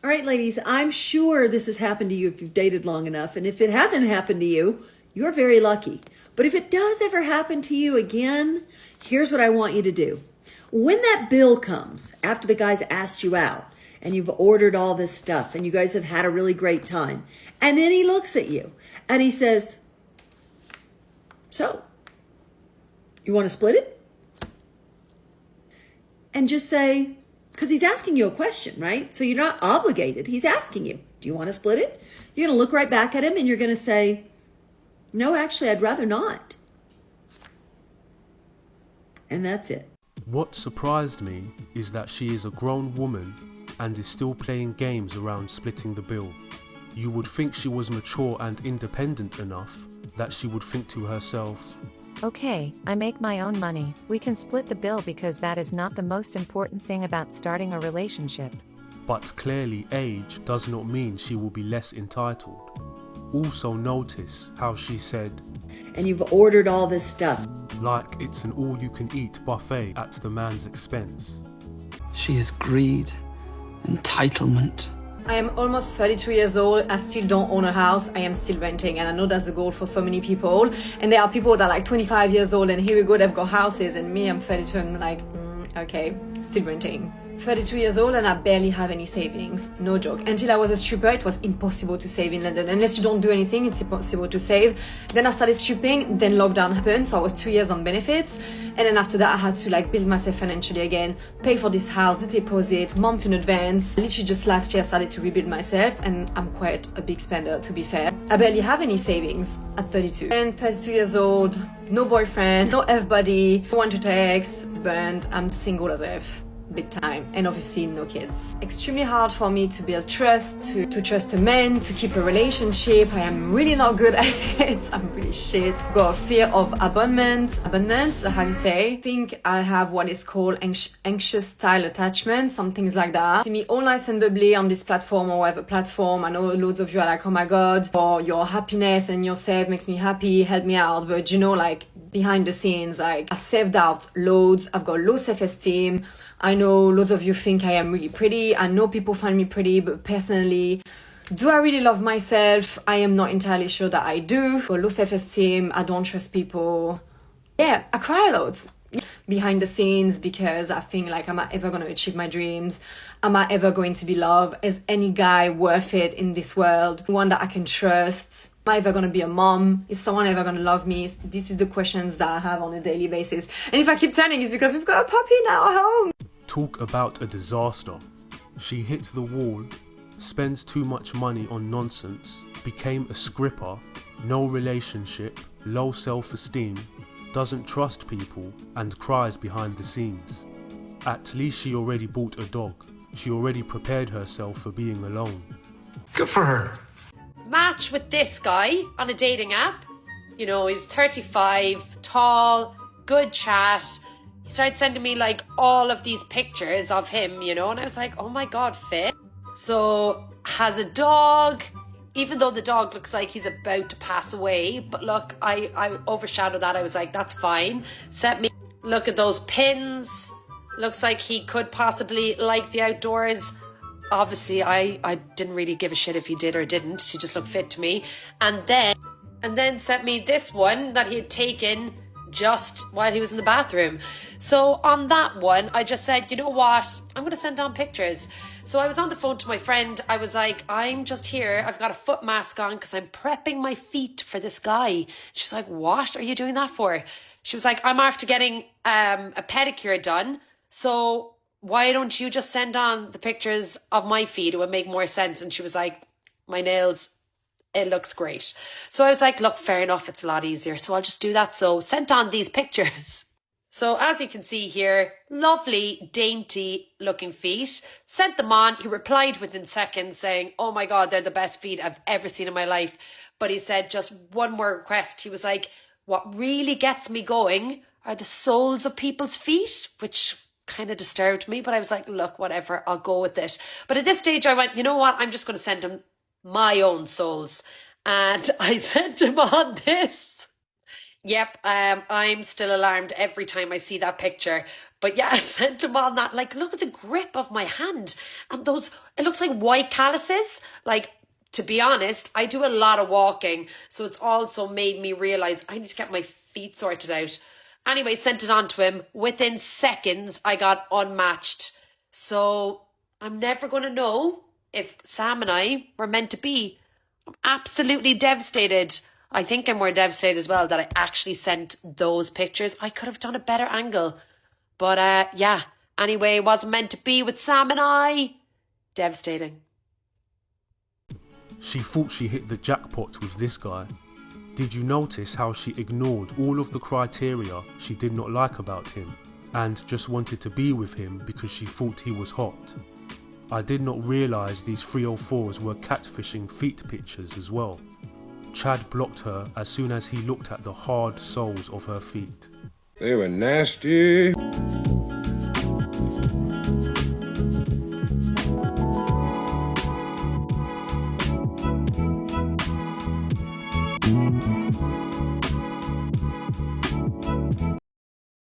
All right, ladies, I'm sure this has happened to you if you've dated long enough. And if it hasn't happened to you, you're very lucky. But if it does ever happen to you again, here's what I want you to do. When that bill comes, after the guy's asked you out and you've ordered all this stuff and you guys have had a really great time, and then he looks at you and he says, so, you want to split it? And just say, because he's asking you a question, right? So you're not obligated. He's asking you, do you want to split it? You're going to look right back at him and you're going to say, no, actually, I'd rather not. And that's it. What surprised me is that she is a grown woman and is still playing games around splitting the bill. You would think she was mature and independent enough that she would think to herself, okay, I make my own money. We can split the bill because that is not the most important thing about starting a relationship. but clearly age does not mean she will be less entitled. Also notice how she said, and you've ordered all this stuff. like it's an all-you-can-eat buffet at the man's expense. She is greed, entitlement. I am almost 32 years old. I still don't own a house. I am still renting, and I know that's a goal for so many people. And there are people that are like 25 years old and here we go, they've got houses, and me, I'm 32, I'm like, okay, still renting. 32 years old and I barely have any savings, no joke. Until I was a stripper, it was impossible to save in London. Unless you don't do anything, it's impossible to save. Then I started stripping, then lockdown happened, so I was 2 years on benefits. And then after that, I had to like build myself financially again, pay for this house, the deposit, month in advance. Literally just last year I started to rebuild myself, and I'm quite a big spender, to be fair. I barely have any savings at 32. And 32 years old, no boyfriend, no F-buddy, no one to text, husband, I'm single as F. Big time, and obviously no kids. Extremely hard for me to build trust, to trust a man, to keep a relationship. I am really not good at it. I'm really shit. Got a fear of abandonment, how you say. I think I have what is called anxious style attachment, some things like that. See me all nice and bubbly on this platform or whatever platform. I know loads of you are like, oh my god, or your happiness and yourself makes me happy, help me out. But you know, like behind the scenes, like I self-doubt loads, I've got low self-esteem. I know loads of you think I am really pretty. I know people find me pretty, but personally, do I really love myself? I am not entirely sure that I do. For low self-esteem, I don't trust people. Yeah, I cry a lot behind the scenes because I think like, am I ever going to achieve my dreams? Am I ever going to be loved? Is any guy worth it in this world? One that I can trust? Am I ever going to be a mom? Is someone ever going to love me? This is the questions that I have on a daily basis. And if I keep turning, it's because we've got a puppy now at home. Talk about a disaster. She hit the wall, spends too much money on nonsense, became a scripper, no relationship, low self-esteem, doesn't trust people, and cries behind the scenes. At least she already bought a dog. She already prepared herself for being alone. Good for her. Match with this guy on a dating app. You know, he's 35, tall, good chat. He started sending me like all of these pictures of him, you know, and I was like, oh my god, fit. So has a dog, even though the dog looks like he's about to pass away, but look, I overshadowed that. I was like, that's fine. Sent me, look at those pins. Looks like he could possibly like the outdoors. Obviously, I didn't really give a shit if he did or didn't. He just looked fit to me. And then sent me this one that he had taken just while he was in the bathroom. So on that one, I just said, you know what? I'm going to send down pictures. So I was on the phone to my friend. I was like, I'm just here. I've got a foot mask on because I'm prepping my feet for this guy. She was like, what are you doing that for? She was like, I'm after getting a pedicure done. So why don't you just send on the pictures of my feet? It would make more sense. And she was like, my nails, it looks great. So I was like, look, fair enough. It's a lot easier. So I'll just do that. So sent on these pictures. So as you can see here, lovely, dainty looking feet. Sent them on. He replied within seconds saying, oh my God, they're the best feet I've ever seen in my life. But he said just one more request. He was like, what really gets me going are the soles of people's feet, which kind of disturbed me. But I was like, look, whatever, I'll go with it. But at this stage I went, you know what? I'm just going to send him my own soles. And I sent him on this. Yep, I'm still alarmed every time I see that picture. But yeah, I sent him on that. Like, look at the grip of my hand. And those, it looks like white calluses. Like, to be honest, I do a lot of walking. So it's also made me realise I need to get my feet sorted out. Anyway, sent it on to him. Within seconds, I got unmatched. So I'm never going to know if Sam and I were meant to be. I'm absolutely devastated. I think I'm more devastated as well that I actually sent those pictures. I could have done a better angle. But yeah, anyway, it wasn't meant to be with Sam and I. Devastating. She thought she hit the jackpot with this guy. Did you notice how she ignored all of the criteria she did not like about him and just wanted to be with him because she thought he was hot? I did not realise these 304s were catfishing feet pictures as well. Chad blocked her as soon as he looked at the hard soles of her feet. They were nasty.